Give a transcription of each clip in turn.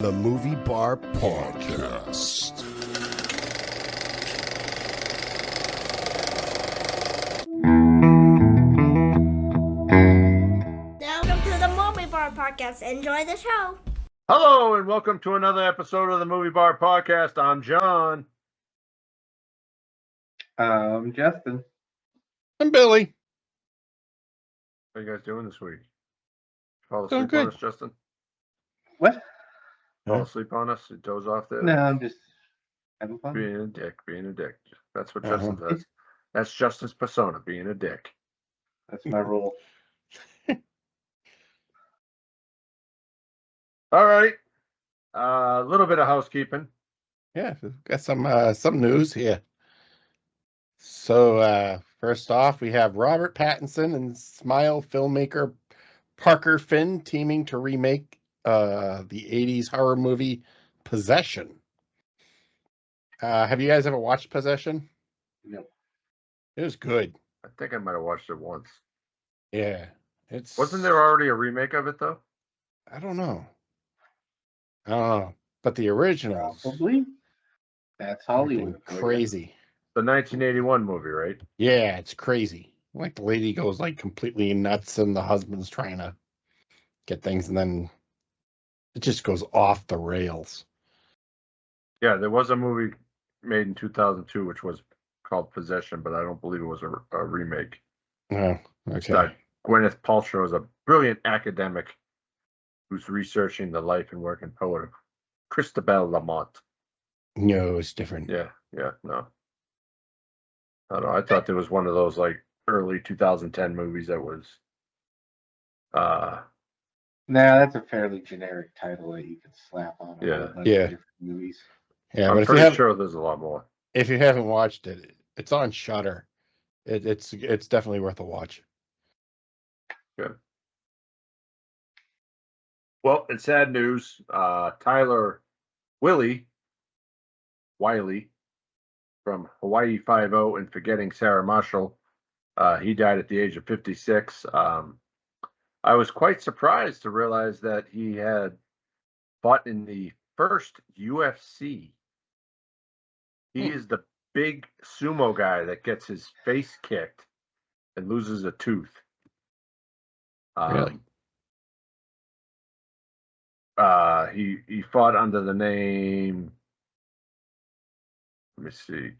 The Movie Bar Podcast. Welcome to the Movie Bar Podcast. Enjoy the show. Hello, and welcome to another episode of the Movie Bar Podcast. I'm John. I'm Justin. I'm Billy. How you guys doing this week? Fall Doing asleep on good. us, Justin? What? Fall asleep on us? You doze off there? No, I'm just having fun. Being a dick. That's what Uh-huh. Justin does. That's Justin's persona, being a dick. That's my role. All right. A little bit of housekeeping. Yeah, we've got some news here. So first off, we have Robert Pattinson and Smile filmmaker Parker Finn teaming to remake the 80s horror movie Possession. Have you guys ever watched Possession? No. It was good. I think I might have watched it once. Yeah. Wasn't there already a remake of it, though? I don't know. But the originals Probably. That's Hollywood. crazy. The 1981 movie, right? Yeah, it's crazy. Like the lady goes like completely nuts and the husband's trying to get things and then it just goes off the rails. Yeah, there was a movie made in 2002 which was called Possession, but I don't believe it was a remake. Oh, okay. That Gwyneth Paltrow is a brilliant academic who's researching the life and work and poet of Christabel Lamont. No, it's different. Yeah, no. I don't know. I thought there was one of those like early 2010 movies that was Nah, that's a fairly generic title that you can slap on. A Yeah. whole bunch Yeah. of different movies. Yeah, I'm but pretty sure there's a lot more. if you haven't watched it, it's on Shudder. It's definitely worth a watch. Well, in sad news, Tyler Wiley from Hawaii Five-0 and Forgetting Sarah Marshall, he died at the age of 56. I was quite surprised to realize that he had fought in the first UFC. He is the big sumo guy that gets his face kicked and loses a tooth. Really? He fought under the name. Let me see.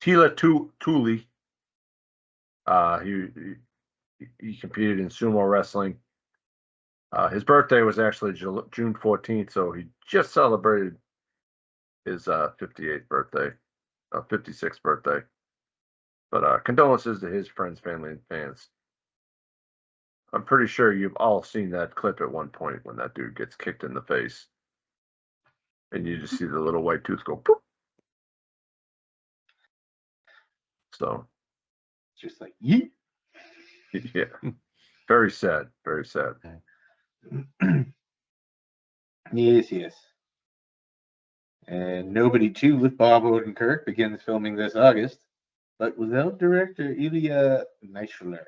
Tila Tuli. He competed in sumo wrestling. His birthday was actually June 14th, so he just celebrated his 56th birthday. But condolences to his friends, family, and fans. I'm pretty sure you've all seen that clip at one point when that dude gets kicked in the face. And you just see the little white tooth go poof. So, Just like, yeet. yeah. Very sad. Very sad. Yes. And Nobody 2 with Bob Odenkirk begins filming this August, but without director Ilya Naishuller.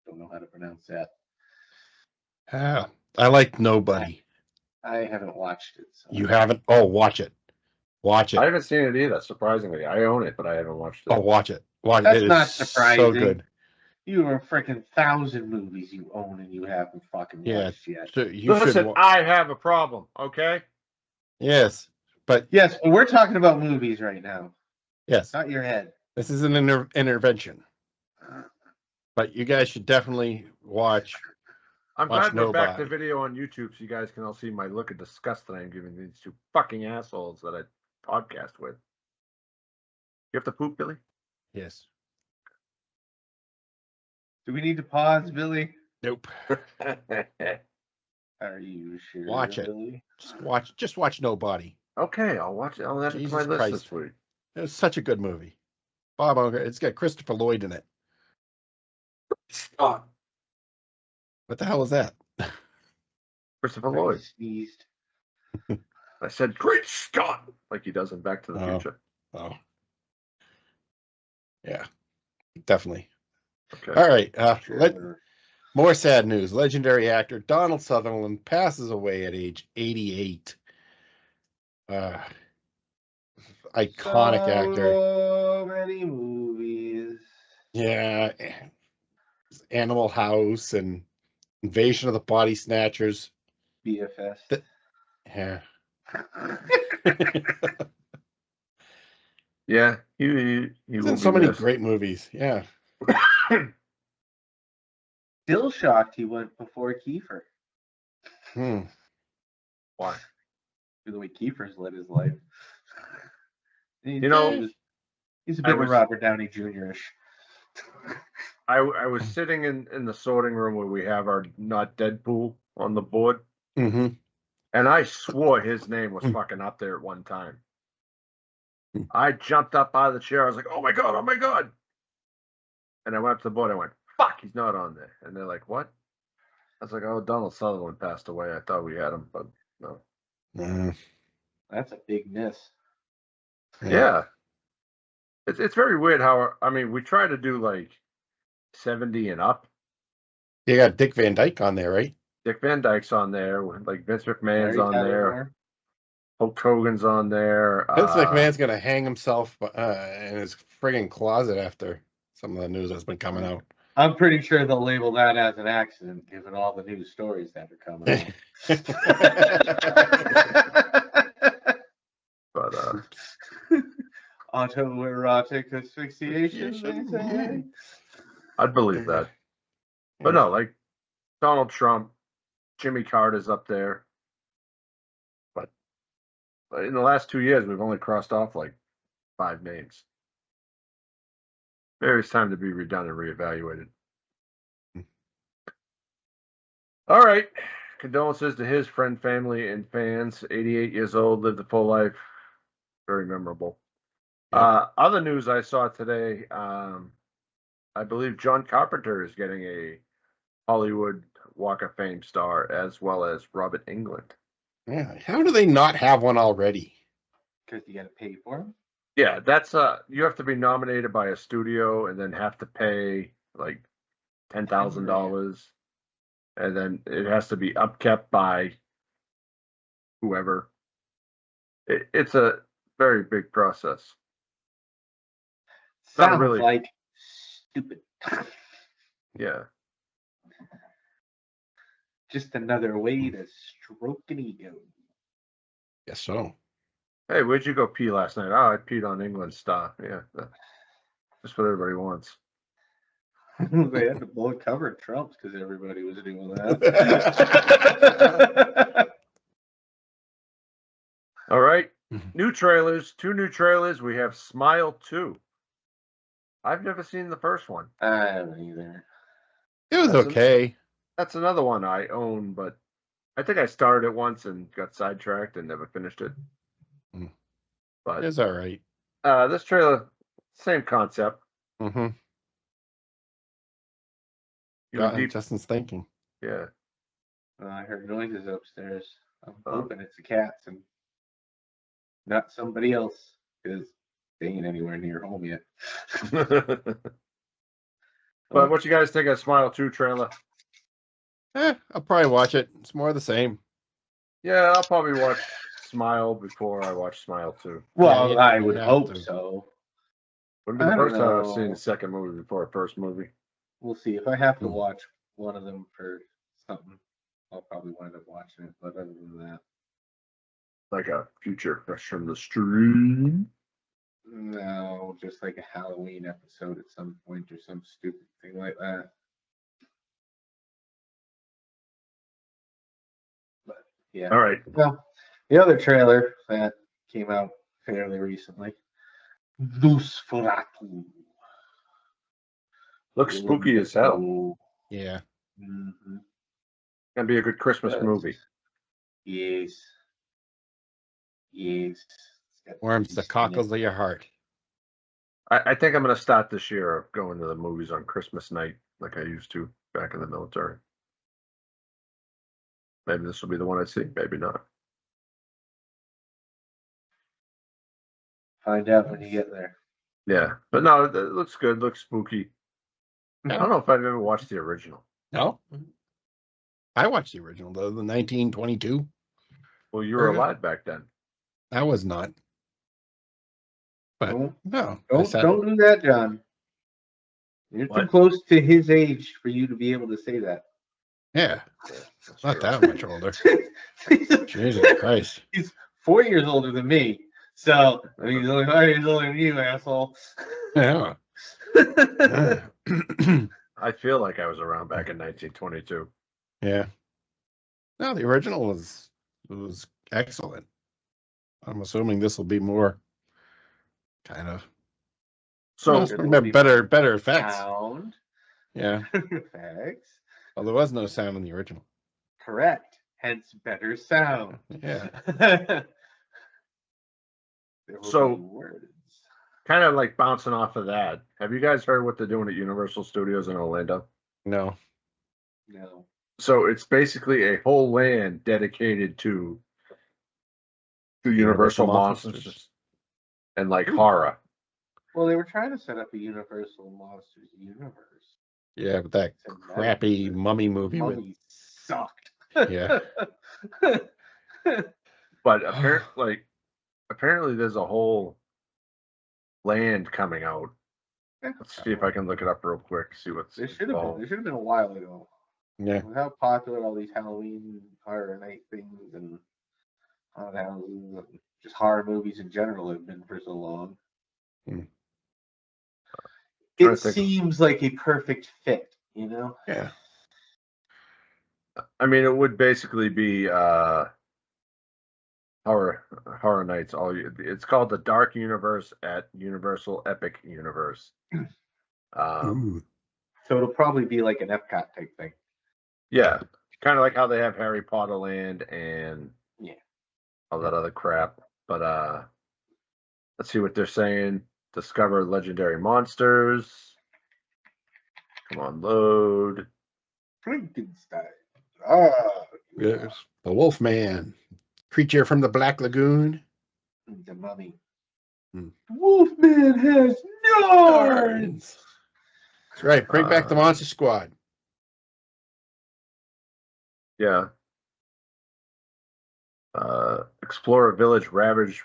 Don't know how to pronounce that. I like Nobody. I haven't watched it. So. You haven't? Oh, watch it. Watch it. I haven't seen it either, surprisingly. I own it, but I haven't watched it. Oh, watch it. Watch That's it. It not is surprising. so good. You are freaking 1,000 movies you own and you haven't fucking watched yet. So you Listen, I have a problem, okay? Yes, but Yes, but we're talking about movies right now, yes, not your head. this is an intervention. But you guys should definitely watch. I'm Watch glad they're back to Nobody. video on YouTube so you guys can all see my look of disgust that I'm giving these two fucking assholes that I podcast with. You have to poop, Billy? Yes. Do we need to pause, Billy? Nope. Are you sure? Watch it. Billy? Just watch Nobody. Okay, I'll watch it. I'll add it to Jesus my list Christ. this week. It was such a good movie. Bob Odenkirk. It's got Christopher Lloyd in it. Scott. What the hell is that? Christopher I Lloyd. sneezed. I said, great Scott, like he does in Back to the Oh. Future. Oh. Yeah. Definitely. Okay. All right. Sure. More sad news. Legendary actor Donald Sutherland passes away at age 88. Iconic actor. So many movies. Yeah. Animal House and Invasion of the Body Snatchers. BFS. Yeah. Yeah, he He's will in be so many missed. great movies. Yeah. Still shocked he went before Kiefer. Hmm. Why? The way Kiefer's led his life. You know, he's a I bit of was- Robert Downey Jr.-ish. I was sitting in the sorting room where we have our Not Deadpool on the board, Mm-hmm. and I swore his name was fucking up there at one time. I jumped up out of the chair. I was like, "Oh my god! Oh my god!" And I went up to the board. I went, "Fuck, he's not on there." And they're like, "What?" I was like, "Oh, Donald Sutherland passed away. I thought we had him, but no." That's a big miss. Yeah. It's very weird how, I mean, we try to do like 70 and up. You got Dick Van Dyke on there, right? Dick Van Dyke's on there, like Vince McMahon's Mary on Tyler there, Moore. Hulk Hogan's on there. Vince McMahon's gonna hang himself in his friggin' closet after some of the news that's been coming out. I'm pretty sure they'll label that as an accident, given all the news stories that are coming out. But Autoerotic asphyxiation, they say. I'd believe that. But no, like Donald Trump, Jimmy Carter's up there. But in the last 2 years, we've only crossed off like 5 names. Maybe it's time to be redone and reevaluated. All right. Condolences to his friend, family, and fans. 88 years old, lived a full life. Very memorable. Other news I saw today, I believe John Carpenter is getting a Hollywood Walk of Fame star, as well as Robert Englund. Yeah. How do they not have one already? Because you got to pay for them. Yeah, that's you have to be nominated by a studio and then have to pay like $10,000, and then it has to be upkept by whoever. It's a very big process. Not Sounds really. like stupid. Yeah. Just another way to stroke an ego. Guess so. Hey, where'd you go pee last night? Oh, I peed on England's star. Yeah, just what everybody wants. They had to blow cover Trump's because everybody was doing that. All right. New trailers, 2 new trailers. We have Smile 2. I've never seen the first one. I haven't either. It was okay. That's another one I own, but I think I started it once and got sidetracked and never finished it. But It's all right. this trailer, same concept. Mm-hmm. You were deep- Justin's thinking. yeah. I heard noises upstairs. I'm Oh. hoping it's the cats and not somebody else because they ain't anywhere near home yet. But what you guys think of Smile 2 trailer? I'll probably watch it. It's more of the same. Yeah, I'll probably watch Smile before I watch Smile 2. Well, you I would have hope to. so. Wouldn't be the I don't first time I've seen know. the second movie before a first movie. We'll see. If I have to Hmm. watch one of them for something, I'll probably wind up watching it. But other than that, Like a future Fresh from the Street. no, just like a Halloween episode at some point or some stupid thing like that. But yeah. All right. Well, the other trailer that came out fairly recently, Nosferatu. Looks spooky as hell. Yeah. Mm-hmm. Gonna be a good Christmas movie. Yes. Yes. It's got Warms the beast in it. cockles of your heart. I think I'm gonna start this year of going to the movies on Christmas night like I used to back in the military. Maybe this will be the one I see, maybe not. Find out when you get there. Yeah. But no, it looks good, looks spooky. I don't know if I've ever watched the original. No, I watched the original though, the 1922. Well, you were Okay. alive back then. I was not, but Don't no, don't do that, John. You're too What? close to his age for you to be able to say that. Yeah, That's not true. that much older. Jesus Christ. He's 4 years older than me. So I mean, he's only 5 years older than you, asshole. Yeah. I feel like I was around back in 1922. Yeah. No, the original was excellent. I'm assuming this will be more kind of So better effects. Sound. Yeah. Effects. Well, there was no sound in the original. Correct. Hence better sound. Yeah. There will So- be words. kind of like bouncing off of that. Have you guys heard what they're doing at Universal Studios in Orlando? No. No. So it's basically a whole land dedicated to Universal monsters and like horror. Well, they were trying to set up a Universal Monsters universe. Yeah, but that And that crappy mummy movie with Mummy sucked. Yeah. But apparently there's a whole land coming out. Let's see if I can look it up real quick. See what's There should have been. involved. There should have been a while ago. yeah. With how popular all these Halloween horror night things and haunted houses and just horror movies in general have been for so long. Hmm. Trying It to think. seems like a perfect fit, you know? Yeah. I mean, it would basically be horror nights. It's called the Dark Universe at Universal Epic Universe. Ooh. So it'll probably be like an Epcot type thing. Yeah, kind of like how they have Harry Potter Land and Yeah. all that other crap. But let's see what they're saying. Discover legendary monsters. Come on, load. Frankenstein. Ah. Yes. The Wolfman. Creature from the Black Lagoon. The Mummy. Hmm. Wolfman has yarns. That's right. Bring back the Monster Squad. Yeah. Explore a village ravaged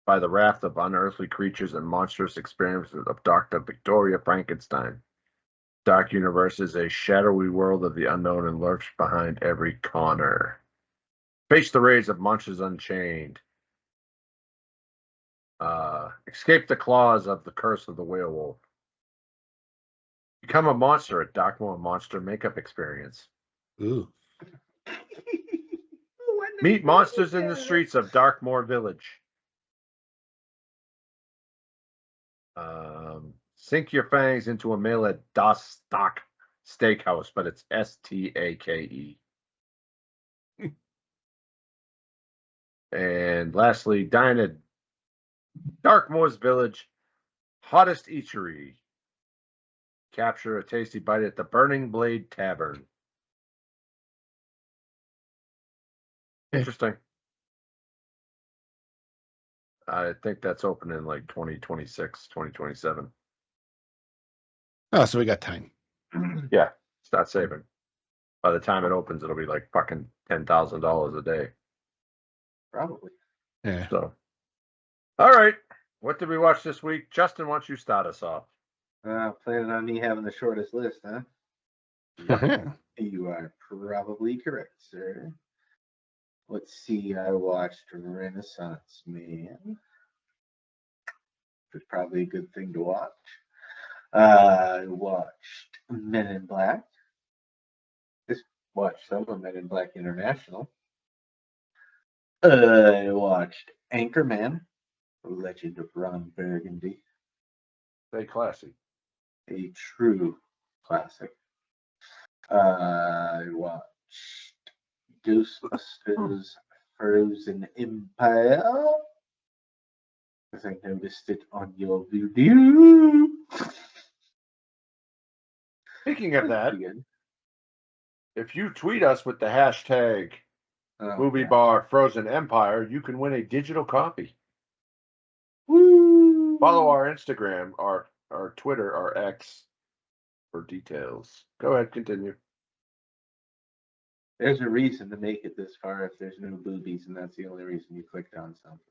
by the wrath of unearthly creatures and monstrous experiences of Dr. Victoria Frankenstein. Dark Universe is a shadowy world of the unknown and lurks behind every corner. Face the raids of Monsters Unchained. Escape the claws of the curse of the werewolf. Become a monster at Darkmoor Monster Makeup Experience. Ooh. Meet monsters in the streets of Darkmoor Village. Sink your fangs into a meal at Das Stock Steakhouse, but it's Stake. And lastly, dine at Darkmoor's Village Hottest Eatery. Capture a tasty bite at the Burning Blade Tavern. Interesting. I think that's open in like 2026, 2027. Oh, so we got time. Yeah, start saving. By the time it opens, it'll be like fucking $10,000 a day. Probably. Yeah. So, all right. What did we watch this week? Justin, why don't you start us off? Planning on me having the shortest list, huh? Yeah. You are probably correct, sir. Let's see. I watched Renaissance Man, which is probably a good thing to watch. I watched Men in Black. Just watched some of Men in Black International. I watched Anchorman, Legend of Ron Burgundy, Stay classy. a true classic. I watched Ghostbusters Frozen Empire, because I noticed it on your video. Speaking of that, Again. if you tweet us with the hashtag Oh, Movie yeah. Bar Frozen Empire, you can win a digital copy. Woo! Follow our Instagram, our Twitter, our X for details. Go ahead, continue. There's a reason to make it this far if there's no boobies, and that's the only reason you clicked on something.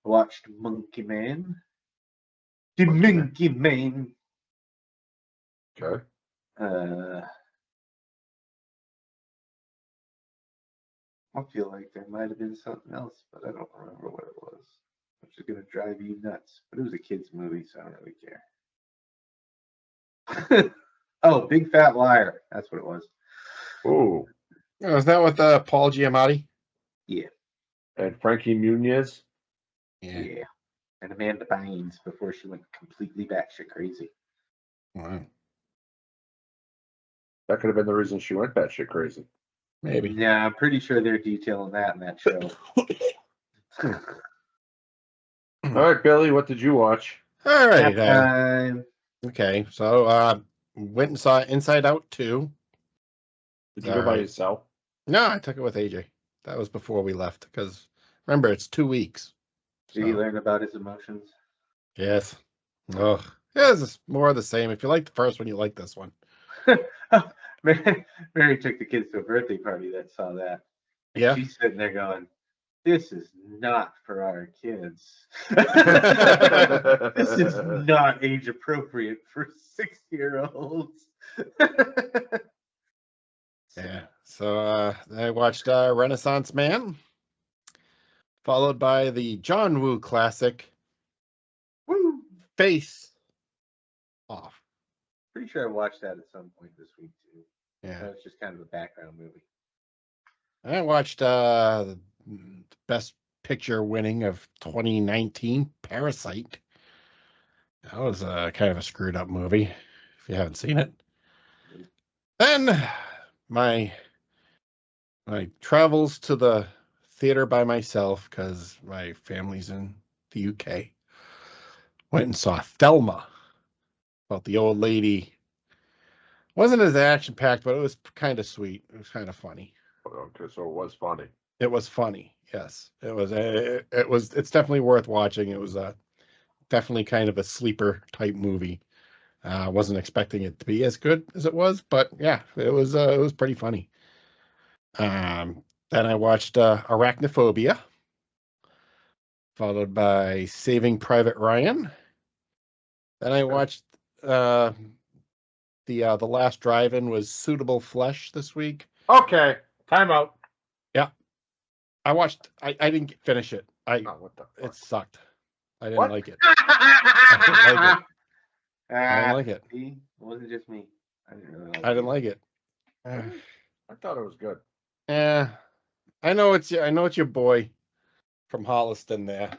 Watched Monkey Man. The Monkey Man. Okay. I feel like there might have been something else, but I don't remember what it was. Which is gonna drive you nuts. But it was a kid's movie, so I don't really care. Oh, Big Fat Liar. That's what it was. Ooh. Oh, is that with Paul Giamatti? Yeah. And Frankie Muniz. Yeah. And Amanda Bynes before she went completely batshit crazy. Wow. That could have been the reason she went batshit crazy. Maybe. Yeah, I'm pretty sure they're detailing that in that show. All right, Billy, what did you watch? All right. Time. Okay. So went and saw Inside Out 2. Did you go by yourself? No, I took it with AJ. That was before we left because remember it's 2 weeks. Did he learn about his emotions? Yes. Oh, yeah, it's more of the same. If you like the first one, you like this one. Mary took the kids to a birthday party that saw that. And Yeah. she's sitting there going, "This is not for our kids. This is not age appropriate for 6-year-olds." Yeah. So I watched Renaissance Man, followed by the John Woo classic, Woo! Face Off. Pretty sure I watched that at some point this week too. Yeah. That was just kind of a background movie. I watched the Best Picture winning of 2019, Parasite. That was kind of a screwed up movie, if you haven't seen it. Then my travels to the theater by myself because my family's in the UK. Went and saw Thelma, about the old lady. Wasn't as action packed, but it was kind of sweet. It was kind of funny. Okay, so it was funny. It was funny. Yes, it was. It's definitely worth watching. It was definitely kind of a sleeper type movie. Wasn't expecting it to be as good as it was, but yeah, it was pretty funny. Then I watched Arachnophobia, followed by Saving Private Ryan. Then I watched the last drive-in was Suitable Flesh this week. Okay, time out. I watched. I didn't finish it. Oh, what the fuck? It sucked. I didn't What? like it. I didn't like it. See? It wasn't just me. I didn't really like I didn't like it. I thought it was good. Yeah, I know it's your boy from Holliston there,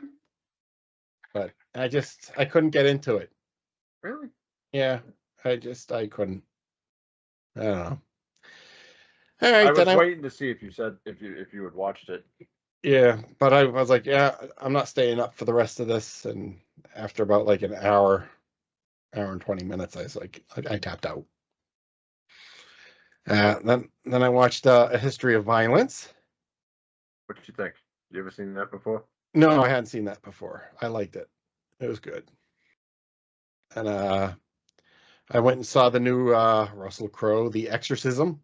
but I couldn't get into it. Really? Yeah, I couldn't. I don't know. All right, I was then waiting to see if you said if you had watched it. yeah, but I was like, yeah, I'm not staying up for the rest of this. And after about like an hour and 20 minutes, I was like, I tapped out. Then I watched A History of Violence. What did you think? You ever seen that before? No, I hadn't seen that before. I liked it. It was good. And I went and saw the new Russell Crowe, The Exorcism.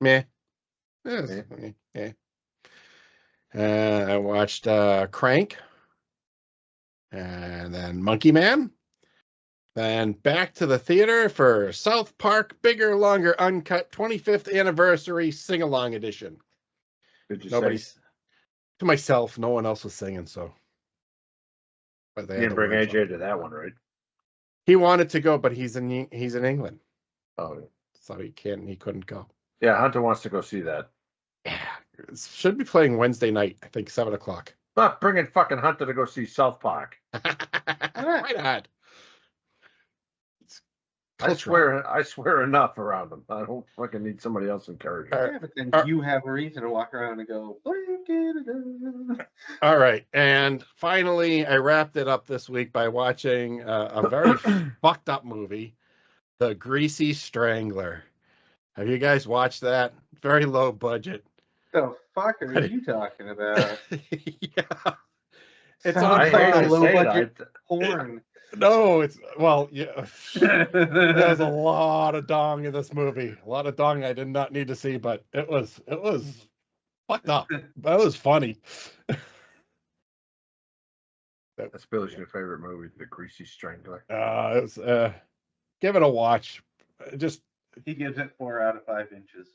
Meh. Yeah. I watched Crank. And then Monkey Man. Then back to the theater for South Park Bigger, Longer, Uncut 25th Anniversary Sing-Along Edition. Did you Nobody's to myself. No one else was singing, so. But say? You didn't bring AJ to that one, right? He wanted to go, but he's in England, Oh, so he couldn't go. yeah. Hunter wants to go see that. Yeah, it should be playing Wednesday night. I think 7:00. Not bringing fucking Hunter to go see South Park. Why not? I swear enough around him. I don't fucking need somebody else encouraging. Yeah, but then you have a reason to walk around and go, All right, and finally, I wrapped it up this week by watching a very fucked up movie, The Greasy Strangler. Have you guys watched that? Very low budget. the fuck are you talking about? Yeah, it's Sounds on I hate like to a low say budget that. porn. No, it's well, yeah. There's a lot of dong in this movie. A lot of dong I did not need to see, but it was fucked up. But it was funny. That's Billy's new favorite movie, The Greasy Strangler. It was give it a watch. Just He gives it 4 out of 5 inches.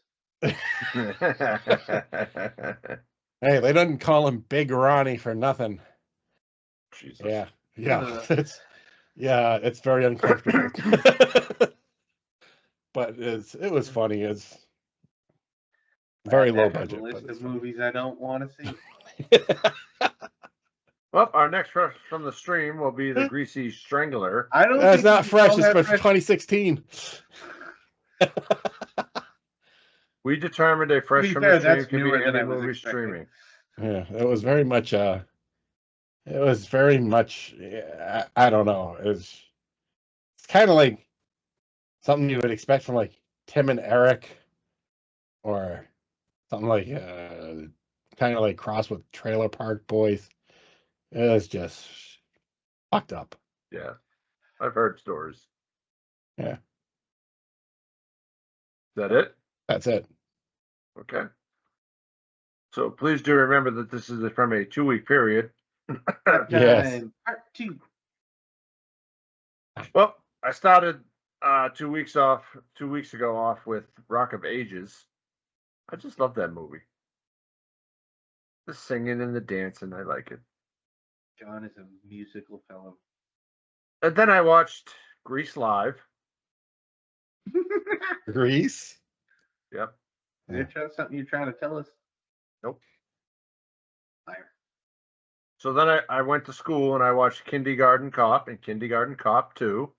hey, they didn't call him Big Ronnie for nothing. Jesus. Yeah, it's very uncomfortable. But it was funny. It's very I low have a budget. list But it's of movies I don't want to see. Well, our next fresh from the stream will be The Greasy Strangler. I don't. That's think not we fresh. call It's that for fresh. 2016. We determined a fresh be from fair, the stream that's can be newer than any I was movie expecting. streaming. Yeah, it was very much. It was very much. I don't know. It's kind of like something you would expect from like Tim and Eric, or something like kind of like cross with Trailer Park Boys. It was just fucked up. Yeah, I've heard stories. Yeah. Is that it? That's it. Okay. So please do remember that this is from a 2-week period. Yes. Time, Part 2. Well, I started 2 weeks ago off with Rock of Ages. I just love that movie. The singing and the dancing, I like it. John is a musical fellow. And then I watched Grease Live. Grease. Yep. Is there something you're trying to tell us? Nope. Liar. So then I went to school and I watched Kindergarten Cop and Kindergarten Cop 2.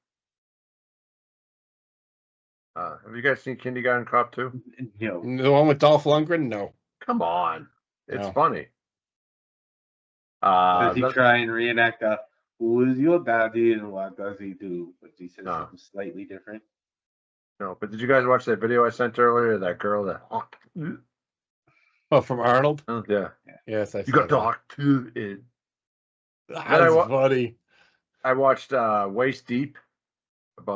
Have you guys seen Kindergarten Cop 2? No. The one with Dolph Lundgren? No. Come on. It's No. funny. Does he try and reenact who is your daddy and what does he do? But he says No. something slightly different. No, but did you guys watch that video I sent earlier? That girl that Oh, from Arnold? yeah. Yes, I You saw got that. talk to it. That was funny. I watched Waist Deep it's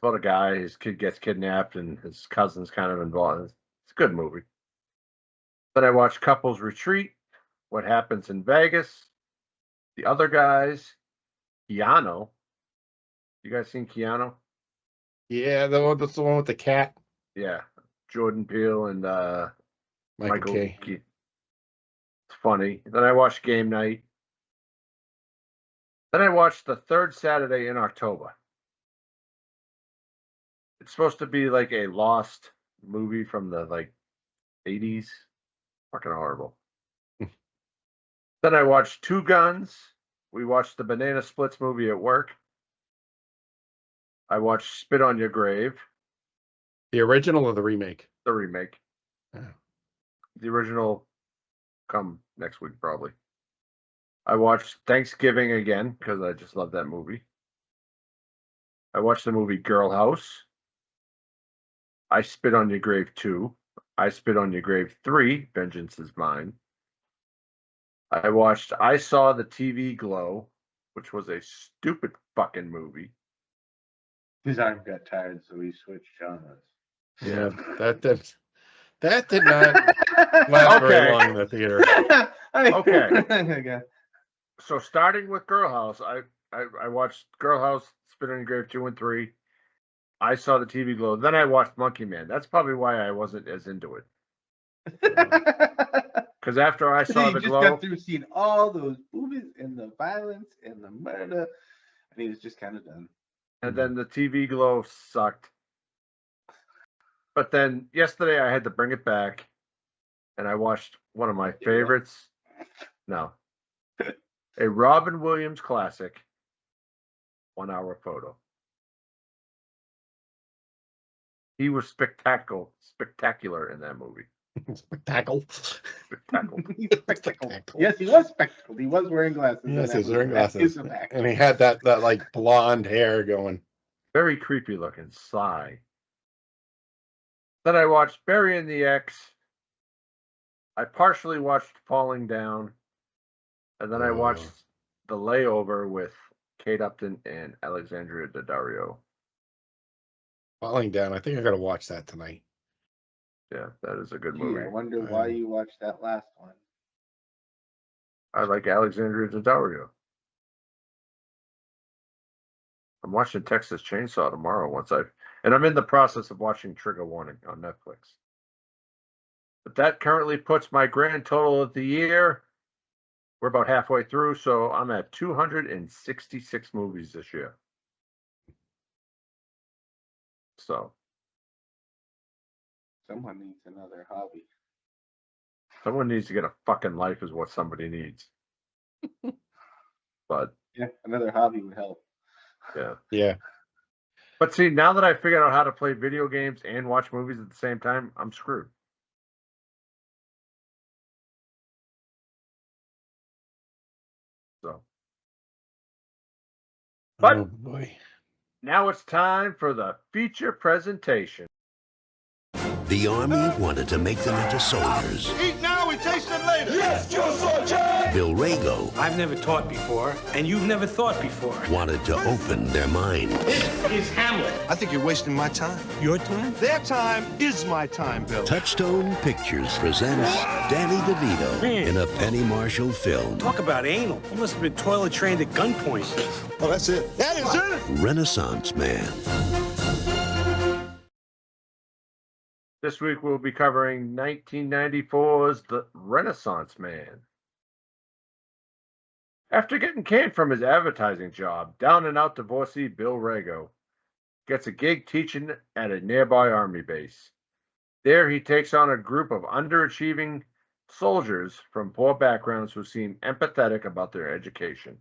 about a guy, his kid gets kidnapped and his cousin's kind of involved. It's a good movie. Then I watched Couples Retreat, What Happens in Vegas, The Other Guys, Keanu. You guys seen Keanu? Yeah, that's the one with the cat. Yeah. Jordan Peele and Michael K. It's funny. Then I watched Game Night. Then I watched The Third Saturday in October. It's supposed to be like a lost movie from the 80s. Fucking horrible. Then I watched Two Guns. We watched the Banana Splits movie at work. I watched Spit on Your Grave, The original or the remake? the remake. Yeah. The original come next week probably. I watched Thanksgiving again because I just love that movie. I watched the movie Girl House. I Spit on Your Grave 2. I Spit on Your Grave 3, Vengeance is Mine. I watched I Saw the TV Glow, which was a stupid fucking movie. His arm got tired, so he switched genres. Yeah, that did not last very Okay. long in the theater. Okay. So starting with Girl House, I watched Girl House, Spit on Your Grave 2 and 3. I Saw the TV Glow. Then I watched Monkey Man. That's probably why I wasn't as into it. Because after I saw he the just glow, got through seeing all those movies and the violence and the murder, and he was just kind of done. and then the TV Glow sucked. But then yesterday I had to bring it back, and I watched one of my favorites. No, a Robin Williams classic, 1 Hour Photo. He was spectacular in that movie. Spectacle. Spectacle. He's spectacled. Yes, he was spectacled. He was wearing glasses. in Yes, that he's wearing movie. That glasses. is a fact. And he had that like blonde hair going. Very creepy looking, sly. Then I watched Burying the Ex. I partially watched Falling Down. And then I watched The Layover with Kate Upton, and Alexandria Daddario. Falling Down. I think I got to watch that tonight. Yeah, that is a good Gee, movie. I wonder why you watched that last one. I like Alexandria Daddario. I'm watching Texas Chainsaw tomorrow and I'm in the process of watching Trigger Warning on Netflix. But that currently puts my grand total of the year. We're about halfway through, so I'm at 266 movies this year. So Someone needs another hobby. someone needs to get a fucking life is what somebody needs. But Yeah, another hobby would help. yeah. Yeah. But see, now that I figured out how to play video games and watch movies at the same time, I'm screwed. So. But Oh boy. Now it's time for the feature presentation. The Army wanted to make them into soldiers. Eat now, we taste it later. Yes, your soldier! Bill Rago I've never taught before, and you've never thought before. wanted to open their mind. This is Hamlet. I think you're wasting my time. Your time? Their time is my time, Bill. Touchstone Pictures presents Danny DeVito Man. in a Penny Marshall film, Talk about anal. You must have been toilet trained at gunpoint. Oh, that's it. That is it. Renaissance Man. This week we'll be covering 1994's The Renaissance Man. After getting canned from his advertising job, down-and-out divorcee Bill Rago gets a gig teaching at a nearby army base. There he takes on a group of underachieving soldiers from poor backgrounds who seem empathetic about their education.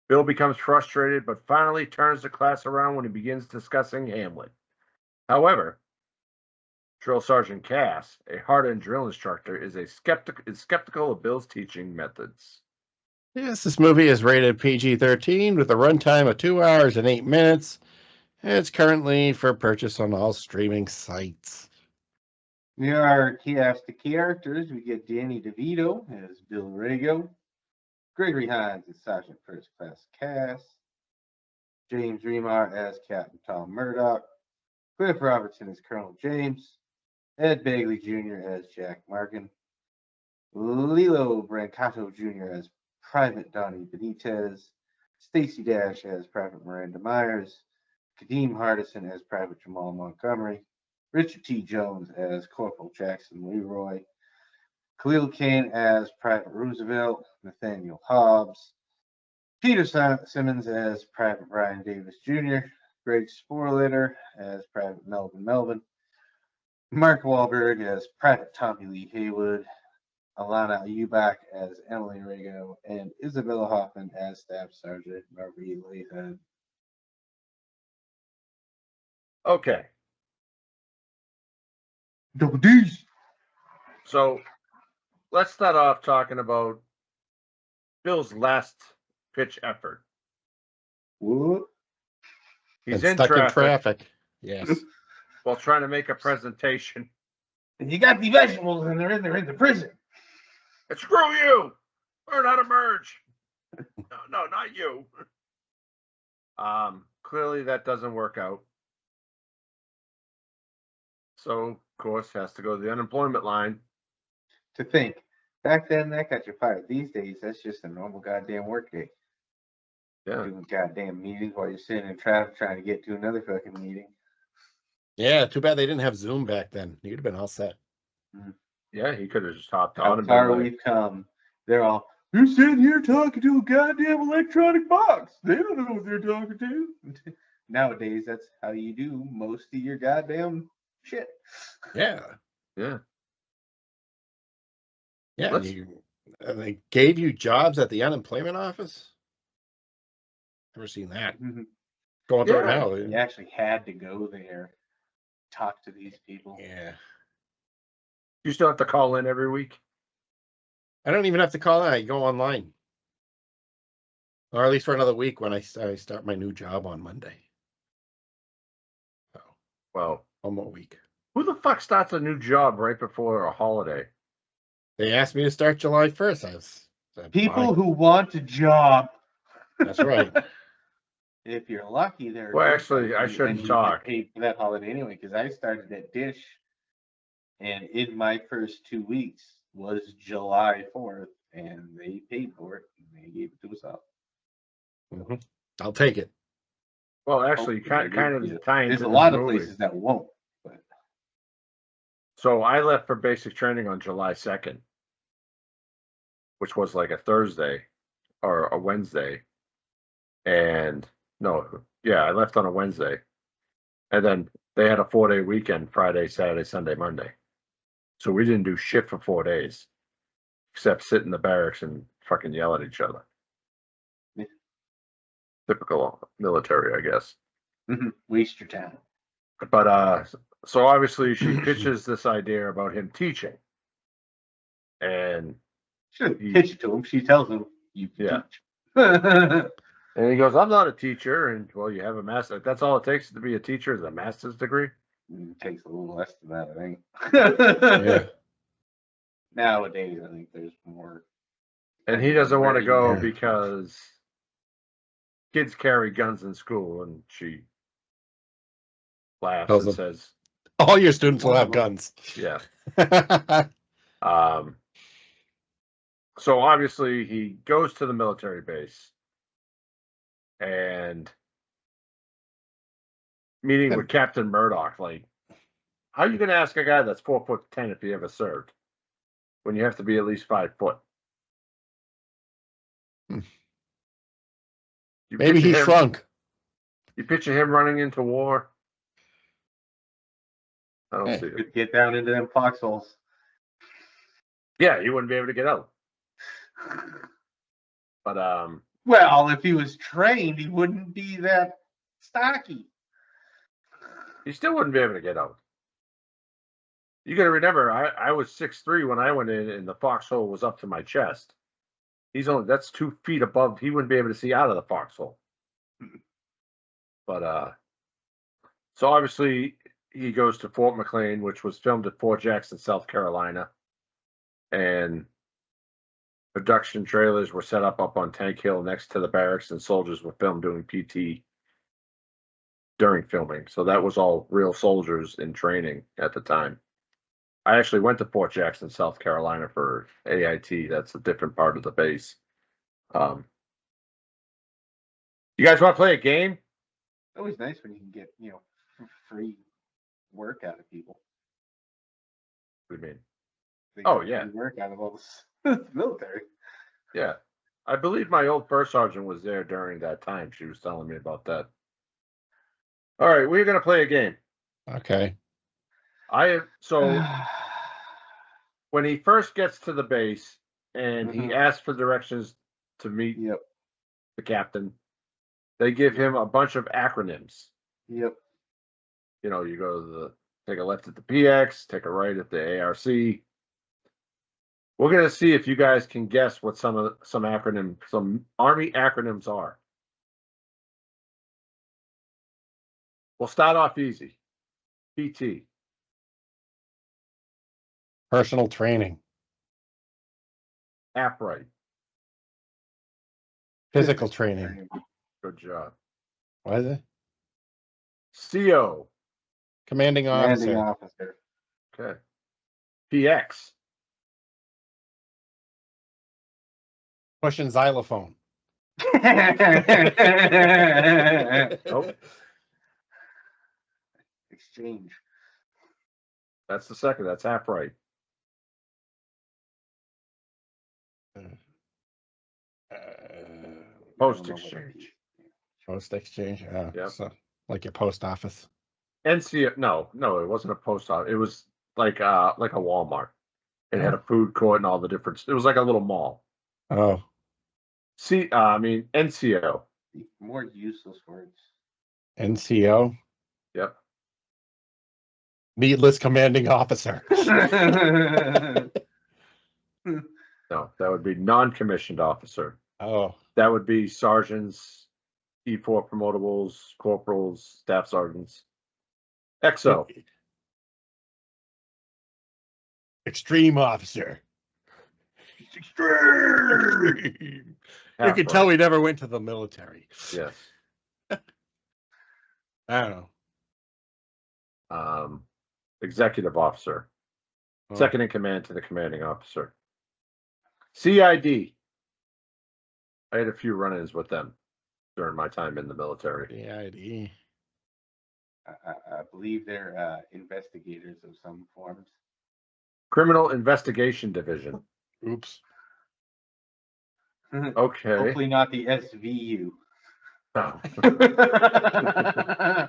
Bill becomes frustrated, but finally turns the class around when he begins discussing Hamlet. However, Drill Sergeant Cass, a hardened drill instructor, is skeptical of Bill's teaching methods. Yes, this movie is rated PG-13 with a runtime of 2 hours and 8 minutes. It's currently for purchase on all streaming sites. We are cast the characters. We get Danny DeVito as Bill Rago, Gregory Hines as Sergeant First Class Cass, James Remar as Captain Tom Murdoch, Cliff Robertson as Colonel James, Ed Bagley Jr. as Jack Markin, Lilo Brancato Jr. as Private Donnie Benitez, Stacy Dash as Private Miranda Myers, Kadeem Hardison as Private Jamal Montgomery, Richard T. Jones as Corporal Jackson Leroy, Khalil Kane as Private Roosevelt, Nathaniel Hobbs, Peter Simmons as Private Brian Davis Jr., Greg Sporlater as Private Melvin, Mark Wahlberg as Private Tommy Lee Haywood, Alana Ayubak as Emily Rago, and Isabella Hoffman as Staff Sergeant Marie Layhead. Okay, Double D's. so let's start off talking about Bill's last pitch effort. What? He's And in stuck in traffic traffic. Yes. while trying to make a presentation. And you got the vegetables and they're in the prison. And screw you! Learn how to merge. No, not you. Clearly that doesn't work out. So, of course, has to go to the unemployment line. To think, back then that got you fired. These days, that's just a normal goddamn work day. Yeah. Doing goddamn meetings while you're sitting in traffic trying to get to another fucking meeting. Yeah, too bad they didn't have Zoom back then. You'd have been all set. Yeah, he could have just hopped How on and far been like, we've come. They're all, you're sitting here talking to a goddamn electronic box. They don't know what they're talking to. Nowadays, that's how you do most of your goddamn shit. Yeah. yeah. Yeah. Let's- And they gave you jobs at the unemployment office? Never seen that. Going through it Yeah. now. You actually had to go there, talk to these people. Yeah. You still have to call in every week. I don't even have to call in. I go online. Or at least for another week when I start my new job on Monday. So, Well, one more week. who the fuck starts a new job right before a holiday? They asked me to start July 1st. I said, People fine. who want a job. That's right. if you're lucky, there. Well, actually, I shouldn't talk. Paid for that holiday anyway, because I started at Dish, and in my first 2 weeks was July 4th, and they paid for it, and they gave it to us all. Mhm. I'll take it. Well, actually, Hopefully they kind give of you- tying There's to a this lot of movie. places that won't, but So I left for basic training on July 2nd, which was like a Thursday or a Wednesday. And no, yeah, I left on a Wednesday. And then they had a 4-day weekend, Friday, Saturday, Sunday, Monday. So we didn't do shit for 4 days, except sit in the barracks and fucking yell at each other. Yeah. Typical military, I guess. waste your time. But so obviously she pitches this idea about him teaching. And Shouldn't He- pitch it to him. She tells him you can Yeah. teach. he goes, I'm not a teacher. And well, you have a master. That's all it takes to be a teacher is a master's degree. It takes a little less than that, I think. Yeah. Nowadays, I think there's more. And he doesn't want to go Yeah. because kids carry guns in school. And she laughs Tells and them. says, All your students will have guns. yeah. So obviously he goes to the military base and meeting with Captain Murdoch. Like, how are you going to ask a guy that's 4'10" if he ever served when you have to be at least 5 foot? Hmm. You Maybe he picture him- shrunk. You picture him running into war? I don't Hey. see it. Could get down into them foxholes. Yeah, he wouldn't be able to get out. But Well, if he was trained, he wouldn't be that stocky. he still wouldn't be able to get out. You got to remember, I was 6'3" when I went in, and the foxhole was up to my chest. That's 2 feet above. He wouldn't be able to see out of the foxhole. But so obviously he goes to Fort McLean, which was filmed at Fort Jackson, South Carolina, and production trailers were set up on Tank Hill next to the barracks, and soldiers were filmed doing PT during filming. So that was all real soldiers in training at the time. I actually went to Fort Jackson, South Carolina for AIT. That's a different part of the base. You guys want to play a game? It's always nice when you can get, free work out of people. What do you mean? They Oh, get yeah. free work out of all this military. Yeah. I believe my old first sergeant was there during that time. She was telling me about that. All right, we're going to play a game. Okay. So when he first gets to the base and he Mhm. asks for directions to meet Yep. the captain, they give him a bunch of acronyms. Yep. You know, you go to take a left at the PX, take a right at the ARC. We're going to see if you guys can guess what some Army acronyms are. We'll start off easy. PT, Personal training. APRITE. Physical training. Good job. What is it? CO. Commanding Commanding officer. officer. Okay. PX. Pushing xylophone. Nope. Exchange. That's the second. That's APRITE. Post I don't know what exchange. Post exchange. Yeah. Yep. So, like your post office. NCO. No, it wasn't a post office. It was like a Walmart. It had a food court and all the different. It was like a little mall. Oh. NCO. More useless words. NCO. Yep. Needless commanding officer. No, that would be non-commissioned officer. Oh. That would be sergeants, E4 promotables, corporals, staff sergeants. XO. Extreme officer. Extreme. You can Half tell right. we never went to the military. Yes. I don't know. Executive officer. Oh. Second in command to the commanding officer. CID. I had a few run-ins with them during my time in the military. CID. I believe they're investigators of some forms. Criminal Investigation Division. Oops. Okay. Hopefully not the SVU. No. Dun, dun,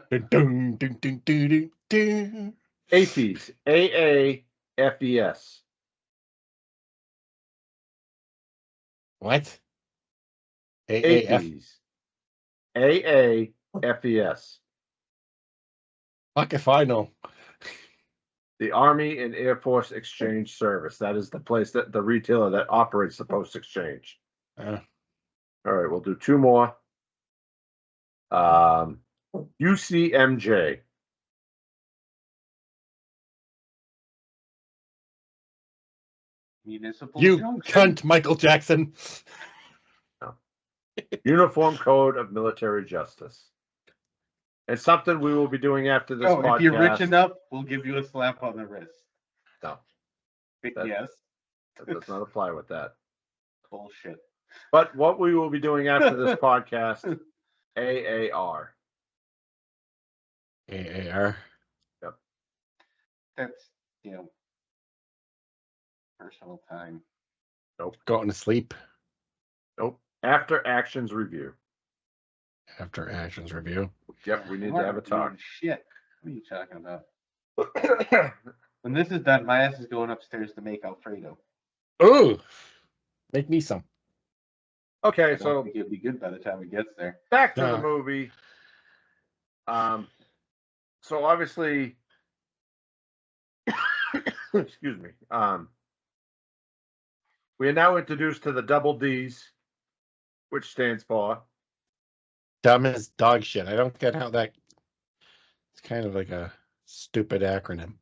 dun, dun, dun, dun, dun. AFES. AAFES. What? AAF. AFES. AAFES. Fuck if I know. The Army and Air Force Exchange Service. That is the place that the retailer that operates the post exchange. Uh, All right, we'll do two more. UCMJ. Municipal you Junction. cunt, Michael Jackson. Uniform Code of Military Justice. It's something we will be doing after this podcast. If you're rich enough, we'll give you a slap on the wrist. No, Yes. that does not apply with that. Bullshit. But what we will be doing after this podcast, AAR. AAR. That's, personal time. Going to sleep. Nope. After Actions Review. After actions review. Yep, we need to have a talk. Shit. What are you talking about? When this is done, my ass is going upstairs to make Alfredo. Ooh. Make me some. Okay, I don't so think it'll be good by the time it gets there. back to Yeah. the movie. So obviously, excuse me. We are now introduced to the double D's, which stands for Dumb as dog shit. I don't get how that. It's kind of like a stupid acronym.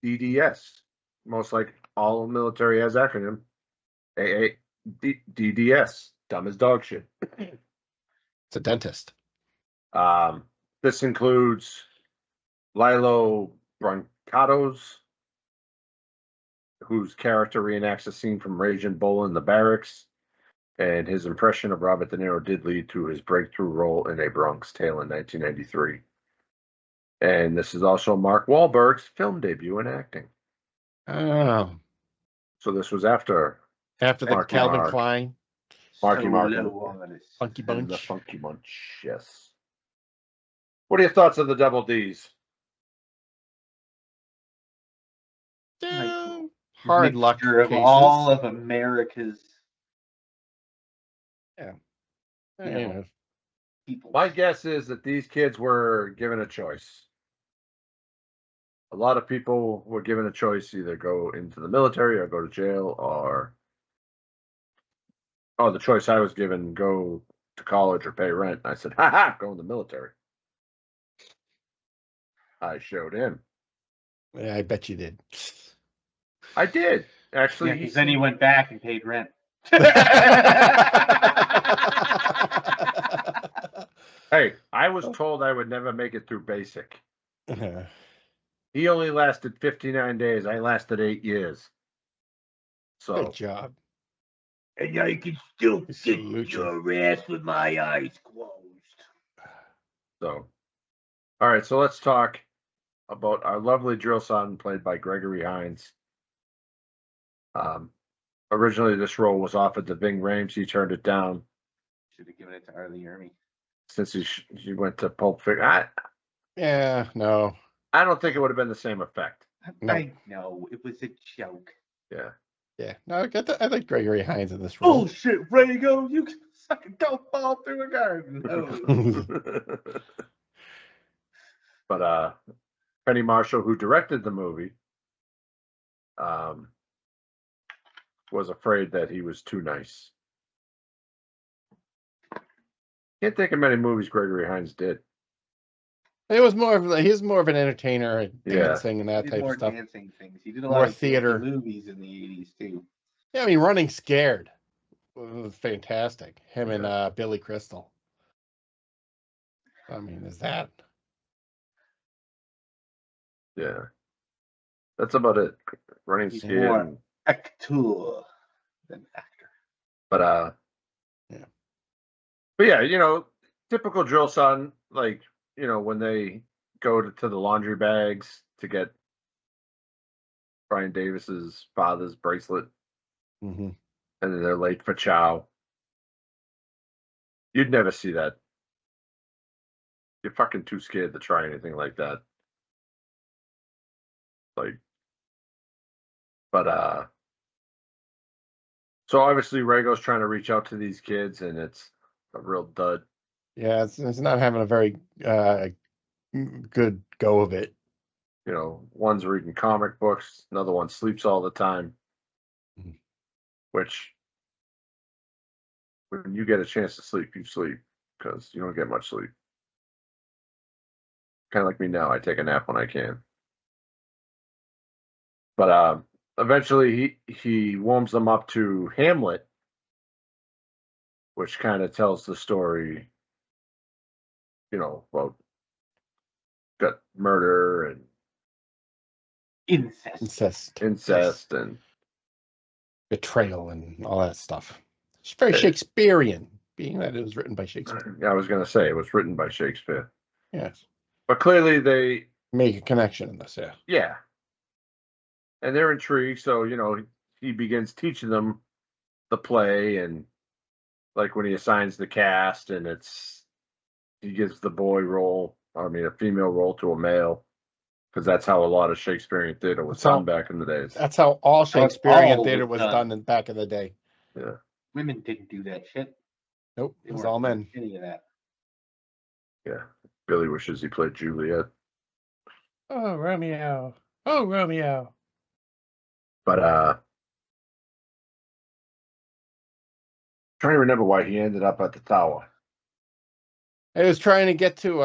DDS. Most like all military has acronym. DDS. Dumb as dog shit. It's a dentist. This includes Lilo Brancatos, whose character reenacts a scene from Raging Bull in the Barracks, and his impression of Robert De Niro did lead to his breakthrough role in A Bronx Tale in 1993. And this is also Mark Wahlberg's film debut in acting. Oh. So this was after After the Marky Calvin Mark. Klein. Marky Mark Funky and the Bunch. Funky Bunch. Yes. What are your thoughts of the double D's? Hard luck Mixture of cases. all of America's Yeah. people. My guess is that these kids were given a choice. A lot of people were given a choice, either go into the military or go to jail, or the choice I was given, go to college or pay rent. I said, ha, go in the military. I showed him. Yeah, I bet you did. I did. Actually, Because then he went back and paid rent. Hey, I was told I would never make it through basic. He only lasted 59 days. I lasted 8 years. So Good job. And I can still Salute you. your ass with my eyes closed. all right, so let's talk about our lovely drill sergeant played by Gregory Hines. Originally, this role was offered to Ving Rhames. He turned it down Should have given it to Arlie Ermy. since he went to Pulp Fiction. Yeah, no. I don't think it would have been the same effect. No. I know, it was a joke. Yeah. Yeah. No, I like Gregory Hines in this role. Bullshit, Rago, you can suck a golf ball through a garden hose. But Penny Marshall, who directed the movie, was afraid that he was too nice. Can't think of many movies Gregory Hines did. It was more of he's more of an entertainer and Yeah. dancing and that He did type more of stuff. dancing things. He did a More lot of theater. movies in the 80s too. Yeah, I mean, Running Scared was fantastic. Him and Billy Crystal. I mean, is that? Yeah. That's about it. Running He's skid. more and- actor than actor. But Yeah. But yeah, you know, typical drill son, like, you know, when they go to the laundry bags to get Brian Davis's father's bracelet, Mm-hmm. and then they're late for chow. You'd never see that. You're fucking too scared to try anything like that. Like, but so obviously Rego's trying to reach out to these kids, and it's a real dud. Yeah, it's not having a very good go of it. You know, one's reading comic books, another one sleeps all the time. Mhm. Which, when you get a chance to sleep, you sleep, because you don't get much sleep. Kind of like me now. I take a nap when I can. But eventually he warms them up to Hamlet, which kind of tells the story, you know, about got murder and Incest. incest and Betrayal and all that stuff. It's very Yeah. Shakespearean, being that it was written by Shakespeare. I was going to say it was written by Shakespeare, Yes. but clearly they, Make a connection in this, yeah. yeah, and they're intrigued. So you know, he begins teaching them the play, and like when he assigns the cast, and he gives the boy role, I mean a female role to a male, because that's how a lot of Shakespearean theater was That's how- done back in the days. That's how all That's how Shakespearean all theater was was done. done back in the day. Yeah, Women didn't do that shit. Nope, They it was weren't all doing men. Any of that. yeah. Billy wishes he played Juliet, Oh, Romeo. Oh, Romeo. but trying to remember why he ended up at the tower. I was trying to get to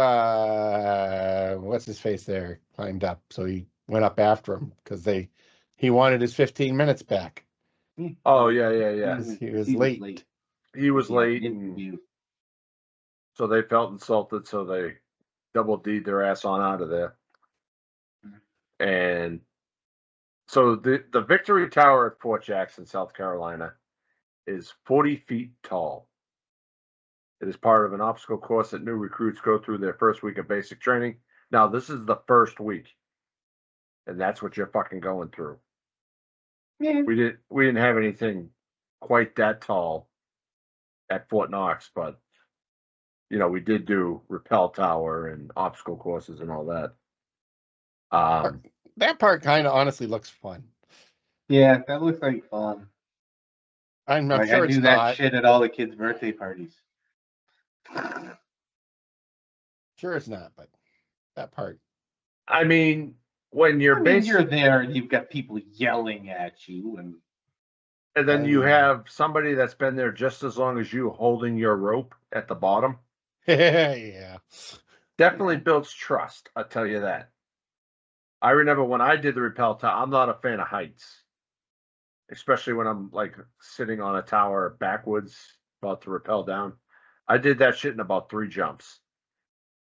what's his face there, climbed up, so he went up after him because he wanted his 15 minutes back. Oh yeah. He was late. He was Yeah, late, and interview. so they felt insulted, so they double D'd their ass on out of there. And so the Victory Tower at Fort Jackson, South Carolina, is 40 feet tall. It is part of an obstacle course that new recruits go through their first week of basic training. Now, this is the first week, and that's what you're fucking going through. Yeah. We didn't have anything quite that tall at Fort Knox, but you know, we did do rappel tower and obstacle courses and all that. That part kind of honestly looks fun. Yeah, that looks like fun. I'm Like, sure I it's do that not. shit at all the kids' birthday parties. Sure it's not, but that part. I mean, when you're I mean, based, you're there and you've got people yelling at you, and and then you have somebody that's been there just as long as you holding your rope at the bottom, Yeah. definitely builds trust. I'll tell you that. I remember when I did the rappel tower, I'm not a fan of heights, especially when I'm like sitting on a tower backwards, about to rappel down. I did that shit in about 3 jumps.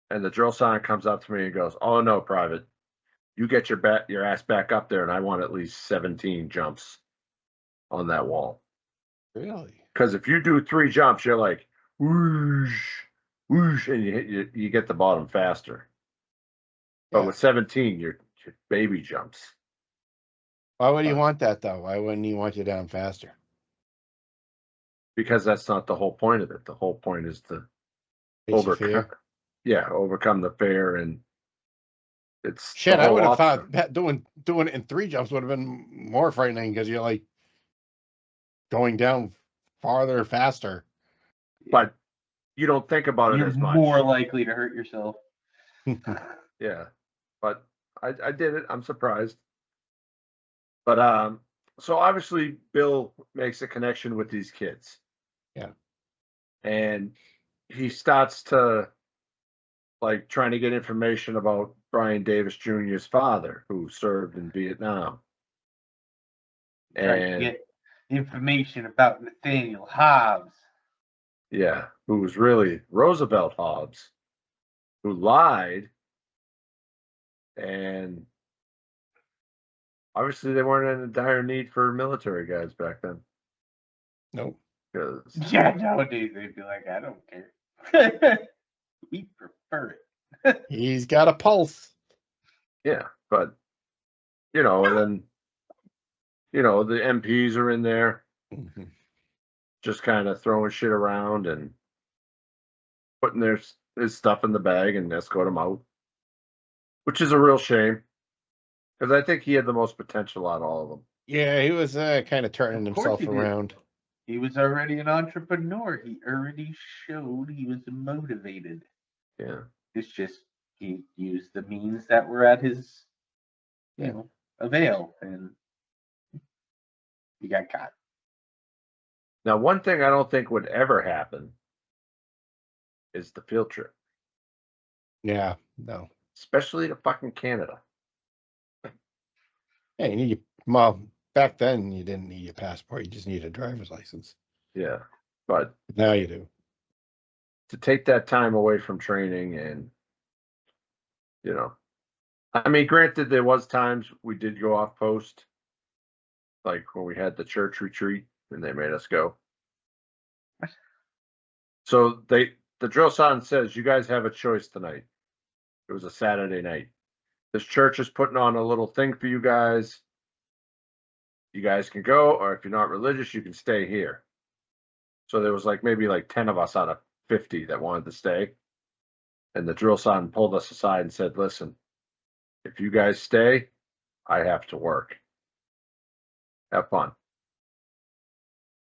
And the drill sergeant comes up to me and goes, "Oh no, Private, you get your ass back up there, and I want at least 17 jumps on that wall. Really? Because if you do 3 jumps, you're like whoosh, whoosh, and you get the bottom faster. But Yeah. with 17, you're baby jumps. Why would he want that though? Why wouldn't he want you down faster? Because that's not the whole point of it. The whole point is to Face your overcome. fear? Yeah, overcome the fear, and it's Shit, the I whole would have option. thought that doing it in 3 jumps would have been more frightening because you're like going down farther, faster. But you don't think about it you're as much. more likely to hurt yourself. Yeah, but I did it. I'm surprised. But so obviously Bill makes a connection with these kids. Yeah. And he starts to like trying to get information about Brian Davis Jr.'s father, who served in Vietnam. Trying to And get information about Nathaniel Hobbs. yeah, who was really Roosevelt Hobbs. who lied, and obviously they weren't in a dire need for military guys back then. Nope. Because Yeah, nowadays they'd be like, I don't care. We prefer it. He's got a pulse. yeah, but and then the MPs are in there Mhm. just kind of throwing shit around and putting his stuff in the bag and escort him out, which is a real shame because I think he had the most potential out of all of them. Yeah, he was kind of turning Of course himself he did. around. He was already an entrepreneur. He already showed he was motivated. Yeah. It's just he used the means that were at his, avail, and he got caught. Now, one thing I don't think would ever happen is the field trip, Yeah, no. especially to fucking Canada. Yeah, you need well, back then you didn't need a passport, you just needed a driver's license. Yeah. But Now you do. to take that time away from training and, I mean, granted, there was times we did go off post, like when we had the church retreat and they made us go. So the drill sergeant says, you guys have a choice tonight. It was a Saturday night. This church is putting on a little thing for you guys. You guys can go, or if you're not religious, you can stay here. So there was maybe 10 of us out of 50 that wanted to stay. And the drill sergeant pulled us aside and said, listen, if you guys stay, I have to work. Have fun.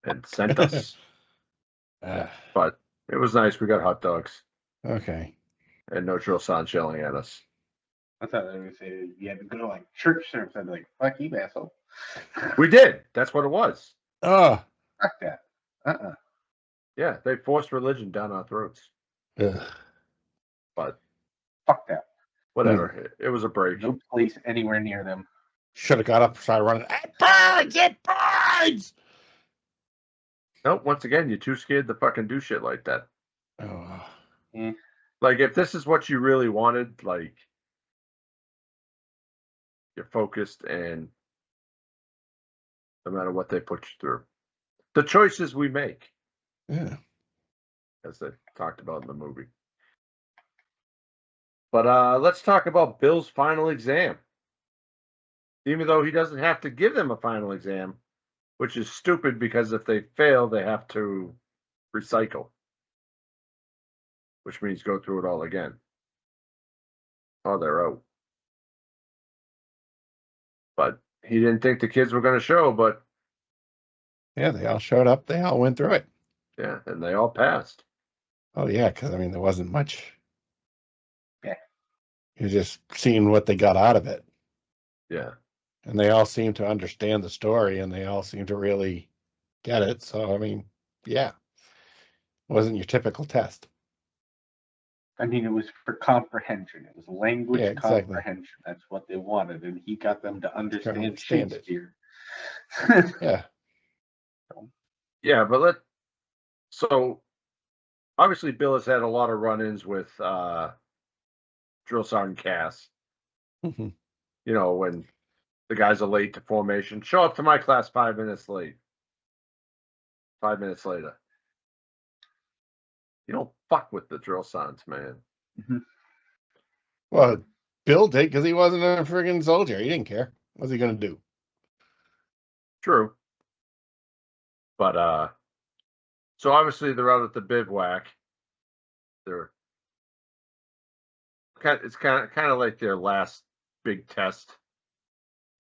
And sent us. But it was nice. We got hot dogs. Okay. And no drill sergeant yelling at us. I thought they would say you had to go to church service. I'd be like, fuck you, asshole. We did. That's what it was. Oh. Fuck that. Yeah, they forced religion down our throats. Ugh. But Fuck that. whatever. It was a break. No place anywhere near them. Should have got up and started running. It burns! It burns! Nope, once again, you're too scared to fucking do shit like that. Oh. If this is what you really wanted, you're focused and no matter what they put you through. The choices we make. Yeah. As they talked about in the movie. But let's talk about Bill's final exam. Even though he doesn't have to give them a final exam, which is stupid because if they fail, they have to recycle, which means go through it all again. Oh, they're out. But he didn't think the kids were going to show, but Yeah, they all showed up. They all went through it. yeah, and they all passed. Oh, yeah, because, there wasn't much. Yeah. You're just seeing what they got out of it. Yeah. And they all seem to understand the story, and they all seem to really get it. So, yeah. It wasn't your typical test. It was for comprehension. It was language exactly. comprehension. That's what they wanted, and he got them to understand understand it. Shakespeare. Yeah. Yeah, but so obviously Bill has had a lot of run-ins with Drill Sergeant Cass. Mhm. When the guys are late to formation, show up to my class 5 minutes late. 5 minutes later. You don't fuck with the drill sergeants, man. Well, Bill did because he wasn't a friggin' soldier. He didn't care. What's he going to do? True. But so obviously they're out at the bivouac. It's kind of like their last big test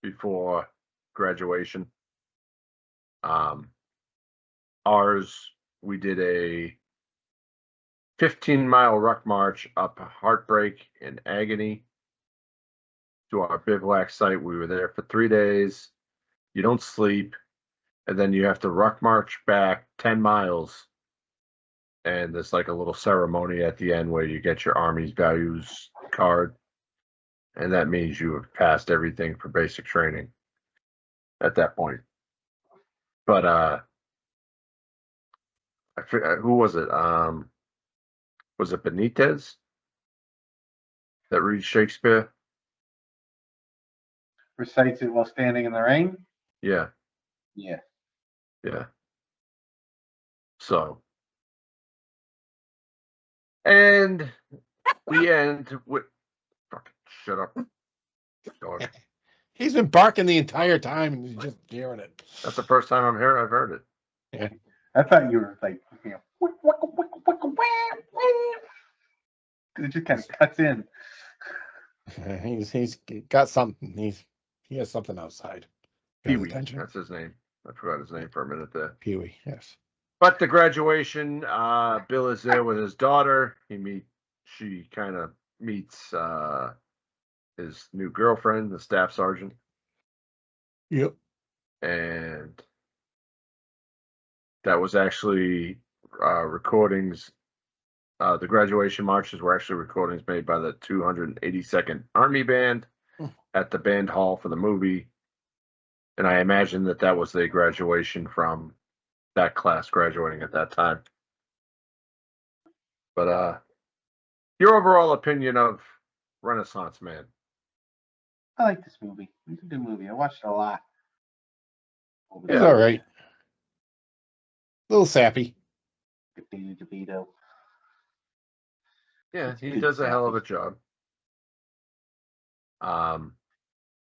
before graduation. Ours, we did a 15-mile ruck march up Heartbreak and Agony to our bivouac site. We were there for 3 days. You don't sleep. And then you have to ruck march back 10 miles. And there's a little ceremony at the end where you get your Army's values card. And that means you have passed everything for basic training at that point. But I forget, who was it? Was it Benitez? that reads Shakespeare. Recites it while standing in the rain. Yeah, Yeah. yeah. So, and we end with fucking shut up, dog. He's been barking the entire time and he's just hearing it. That's the first time I've heard it. I thought you were like, it just kind of cuts in. He's got something. He has something outside. Got Pee-wee, attention. that's his name. I forgot his name for a minute there. Pee-wee, yes. But the graduation, Bill is there with his daughter. She kind of meets his new girlfriend, the staff sergeant, Yep. and that was actually recordings. The graduation marches were actually recordings made by the 282nd Army Band at the band hall for the movie, and I imagine that was the graduation from that class graduating at that time. But your overall opinion of Renaissance Man? I like this movie. It's a good movie. I watched it a lot. It's all right. A little sappy. Danny DeVito. Yeah, It's he good does a hell of a sappy. job.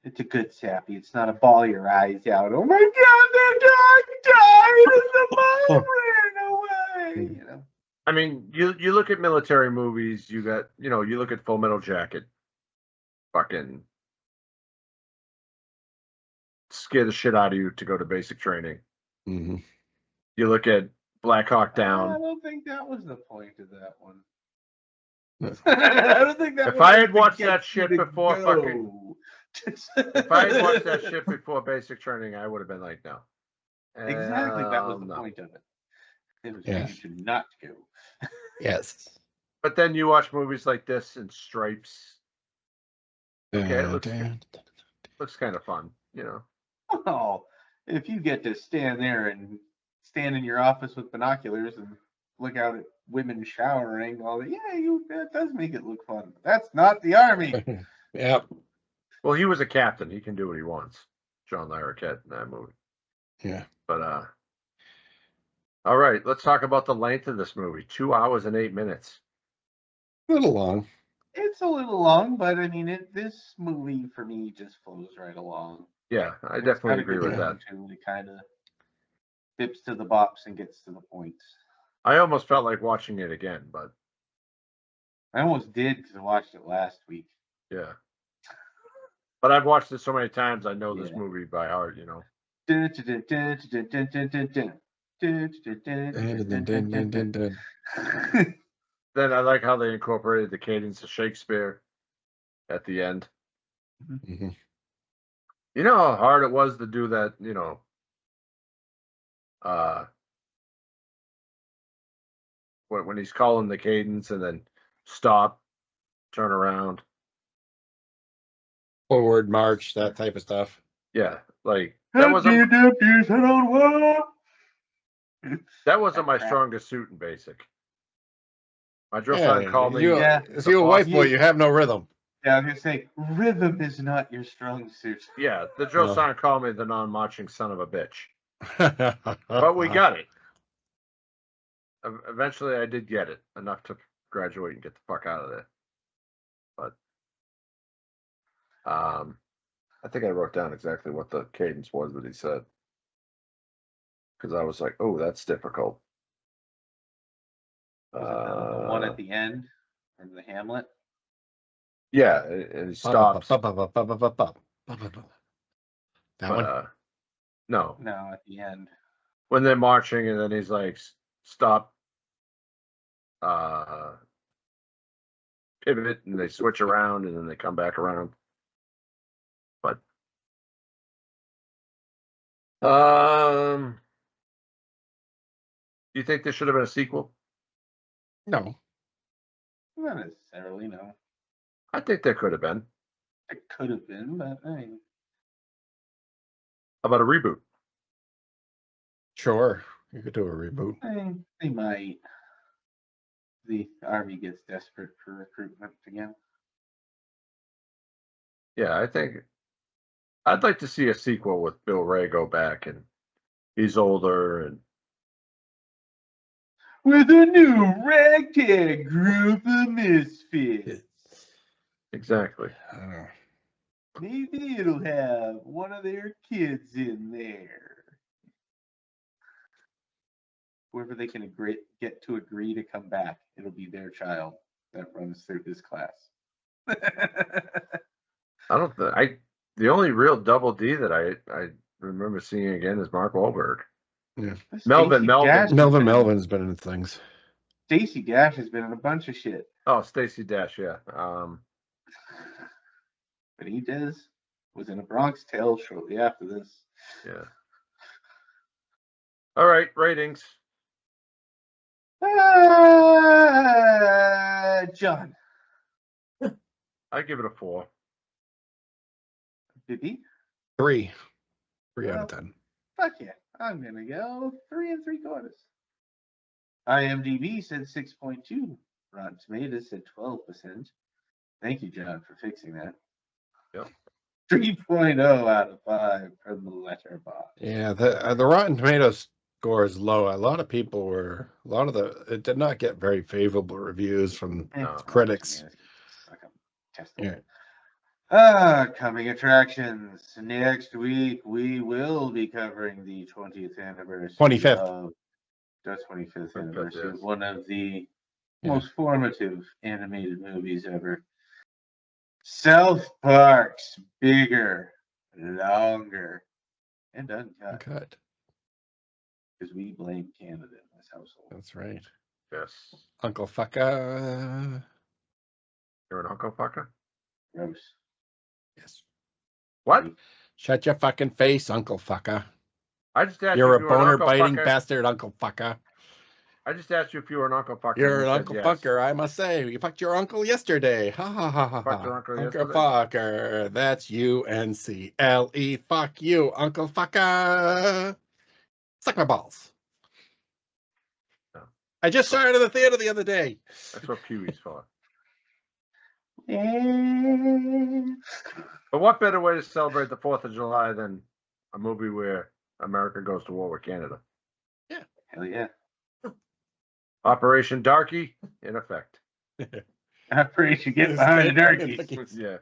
It's a good sappy. It's not a ball your eyes out. Oh my God, their dog died and the mom ran away. You know. I mean, you look at military movies. You got, you look at Full Metal Jacket. Fucking scare the shit out of you to go to basic training. Mm-hmm. You look at Black Hawk I Down. don't think that was the point of that one. I don't think that. If was I like had to watched get that you shit to before go. if I had watched that shit before basic training, I would have been like, no. Exactly, that was the No. point of it. It was Yeah. for you to not go. Yes. But then you watch movies like this and Stripes. Okay, it looks kind of fun, Oh, if you get to stand there and stand in your office with binoculars and look out at women showering, that does make it look fun. That's not the Army. Yep. Well, he was a captain. He can do what he wants. John Larroquette in that movie. Yeah. But all right, let's talk about the length of this movie. 2 hours and 8 minutes. A little long. It's a little long, but I mean, this movie for me just flows right along. Yeah, I It's definitely got a agree good with that. tone to it. It kind of dips to the bops and gets to the points. I almost felt like watching it again, but I almost did because I watched it last week. yeah. But I've watched it so many times, I know this Yeah. movie by heart, Dun, dun, dun, dun, dun, dun, dun, dun. Dun, dun, dun, dun, dun, dun, dun, dun. Then I like how they incorporated the cadence of Shakespeare at the end. Mm-hmm. You know how hard it was to do that, when he's calling the cadence and then stop, turn around. Forward march, that type of stuff. Yeah, like that wasn't my strongest suit in basic. My drill sergeant called me. If you're a white boy, you have no rhythm. Yeah, I was gonna say rhythm is not your strong suit. Yeah, the drill No. sergeant called me the non-marching son of a bitch. But we got it. Eventually, I did get it enough to graduate and get the fuck out of there. But I think I wrote down exactly what the cadence was that he said, because I was like, "Oh, that's difficult." Was it the one at the end from the Hamlet? Yeah, and he stops. That But, one. no, No, at the end. when they're marching, and then he's like, "Stop." Pivot, and they switch around, and then they come back around. But do you think there should have been a sequel? No. Not necessarily, no. I think there could have been. It could have been, but I mean, How about a reboot? Sure. You could do a reboot. they might. The Army gets desperate for recruitment again. Yeah, I think I'd like to see a sequel with Bill Ray go back and he's older and With a new ragtag group of misfits. exactly. I don't know. Maybe it'll have one of their kids in there. Whoever they can get to agree to come back, it'll be their child that runs through his class. I don't think the only real double D that I remember seeing again is Mark Wahlberg. Melvin. Melvin's been in things. Stacey Dash has been in a bunch of shit. Oh, Stacey Dash, yeah. Benitez was in a Bronx Tale shortly after this. Yeah. All right, ratings. John. I give it a 4. Did 3 out of 10. Fuck yeah. I'm gonna go 3 3/4. IMDb said 6.2. Rotten Tomatoes said 12%. Thank you, John, for fixing that. Yep. 3.0 out of 5 from the Letterboxd. Yeah, the Rotten Tomatoes score is low. A lot of it did not get very favorable reviews from critics. Yeah. Coming attractions. Next week, we will be covering the 20th anniversary. 25th. Of the 25th anniversary yes. of one of the Yeah. most formative animated movies ever. South Park's bigger, longer, and uncut. Good. Because we blame Canada in this household. That's right. Yes. Uncle Fucka. You're an Uncle Fucker? Gross. Yes. What? Shut your fucking face, Uncle Fucka. I just asked You're you a if you were an boner Uncle biting Fucker. bastard, Uncle Fucka. I just asked you if you were an Uncle Fucker. You're and an you said Uncle yes. Fucker, I must say. You fucked your uncle yesterday. Ha ha ha ha. Fucked your uncle yesterday? Fucker. That's UNCLE. Fuck you, Uncle Fucker. Suck my balls. No. I just saw it in the theater the other day. That's what Pee-wee's for. But what better way to celebrate the 4th of July than a movie where America goes to war with Canada? Hell yeah. Operation Darky, in effect. Operation Get Behind the Darkies. Yeah.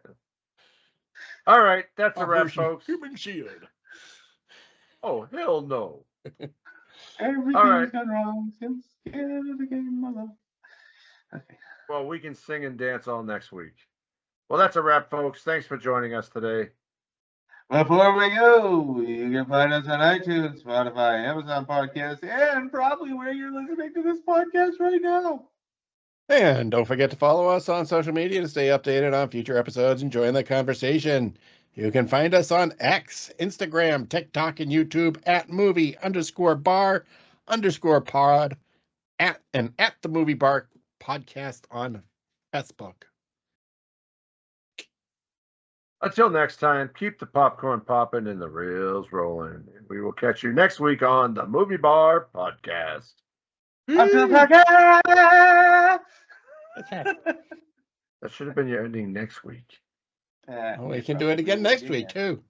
All right, that's a wrap, Operation folks. Human Shield. Oh, hell no. Everything's All right. gone wrong since Canada came along. Okay. Well, we can sing and dance all next week. Well, that's a wrap, folks. Thanks for joining us today. Before we go, you can find us on iTunes, Spotify, Amazon Podcasts, and probably where you're listening to this podcast right now. And don't forget to follow us on social media to stay updated on future episodes and join the conversation. You can find us on X, Instagram, TikTok, and YouTube at movie_bar_pod at the Movie Bar Podcast on Facebook. Until next time, keep the popcorn popping and the reels rolling. And we will catch you next week on the Movie Bar Podcast. Until podcast! That should have been your ending next week. Oh, we can do it again next week, too.